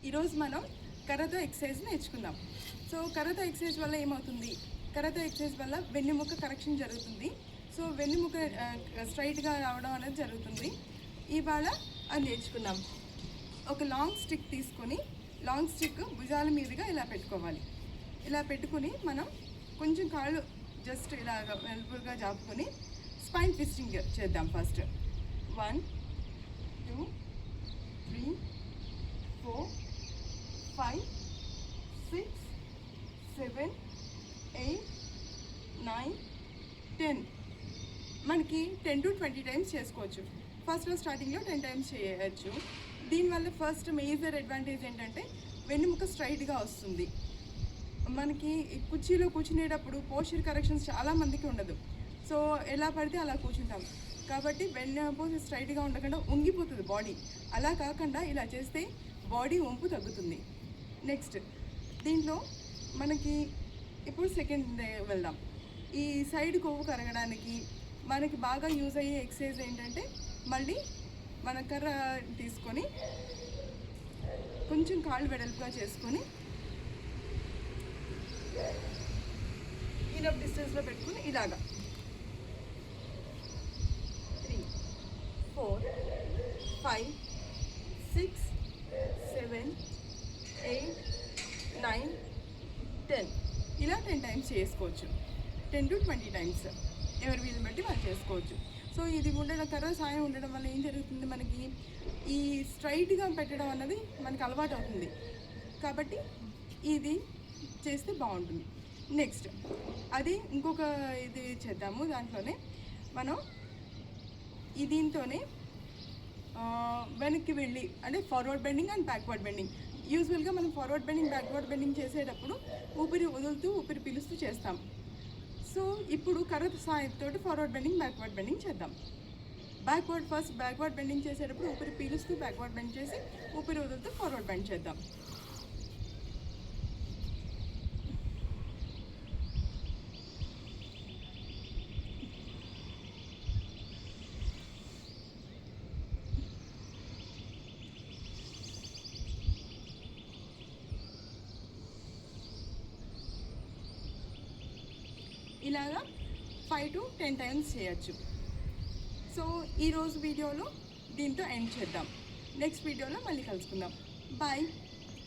ఈరోజు మనం karate exercise నేర్చుకుందాం. సో కరాటే ఎక్సర్సైజ్ వల్ల ఏమవుతుంది, కరాటే ఎక్సర్సైజ్ వల్ల వెన్నెముక కరెక్షన్ జరుగుతుంది. సో వెన్నెముక స్ట్రైట్గా రావడం అనేది జరుగుతుంది. ఇవాళ అది నేర్చుకుందాం. ఒక లాంగ్ స్టిక్ తీసుకొని లాంగ్ స్టిక్ భుజాల మీదుగా ఇలా పెట్టుకోవాలి. ఇలా పెట్టుకుని మనం కొంచెం కాళ్ళు జస్ట్ ఇలాగ వెలుపుగా జాపుకొని స్పైన్ ట్విస్టింగ్ చేద్దాం. ఫస్ట్ 1 2 3 4 5 6 7 8 9 10 మనకి 10 to 20 టైమ్స్ చేసుకోవచ్చు. ఫస్ట్లో స్టార్టింగ్లో 10 టైమ్స్ చేయవచ్చు. దీనివల్ల ఫస్ట్ మేజర్ అడ్వాంటేజ్ ఏంటంటే వెన్నెముక స్ట్రైట్గా వస్తుంది. మనకి కుర్చీలో కూర్చునేటప్పుడు పోస్చర్ కరెక్షన్స్ చాలామందికి ఉండదు. సో ఎలా పడితే అలా కూర్చుంటాం కాబట్టి వెన్నెముక స్ట్రైట్గా ఉండకుండా వంగిపోతుంది బాడీ. అలా కాకుండా ఇలా చేస్తే బాడీ వంపు తగ్గుతుంది. నెక్స్ట్ దీంట్లో మనకి ఇప్పుడు సెకండ్ వెళ్దాం. ఈ సైడ్ కొవ్వు కరగడానికి మనకి బాగా యూజ్ అయ్యే ఎక్సర్సైజ్ ఏంటంటే, మళ్ళీ మన కర్ర తీసుకొని కొంచెం కాళ్ళు వెడల్పుగా చేసుకొని ఇనఫ్ డిస్టెన్స్లో పెట్టుకుని ఇలాగా 3 4 5 6 7 8 9 10 ఇలా 10 టైమ్స్ చేసుకోవచ్చు. 10 to 20 టైమ్స్ ఎవరి వీలు బట్టి వాళ్ళు చేసుకోవచ్చు. సో ఇది ఉండడం కర్ర సాయం ఉండడం వల్ల ఏం జరుగుతుంది, మనకి ఈ స్ట్రైట్గా పెట్టడం అన్నది మనకి అలవాటు అవుతుంది. కాబట్టి ఇది చేస్తే బాగుంటుంది. నెక్స్ట్ అది ఇంకొక ఇది చేద్దాము. దాంట్లోనే మనం దీంతోనే వెనక్కి వెళ్ళి అంటే forward bending and backward bending. యూజువల్గా మనం ఫార్వర్డ్ బెండింగ్ బ్యాక్వర్డ్ బెండింగ్ చేసేటప్పుడు ఊపిరి వదులుతూ ఊపిరి పీలుస్తూ చేస్తాం. సో ఇప్పుడు కర్ర సాయంతో ఫార్వర్డ్ బెండింగ్ బ్యాక్వర్డ్ బెండింగ్ చేద్దాం. ఫస్ట్ బ్యాక్వర్డ్ బెండింగ్ చేసేటప్పుడు ఊపిరి పీలుస్తూ బ్యాక్వర్డ్ బెండ్ చేసి ఊపిరి వదులుతూ ఫార్వర్డ్ బెండ్ చేద్దాం. ఇలాగా 5 to 10 టైమ్స్ చేయొచ్చు. సో ఈరోజు వీడియోలో దీంతో ఎండ్ చేద్దాం. నెక్స్ట్ వీడియోలో మళ్ళీ కలుసుకుందాం. బాయ్.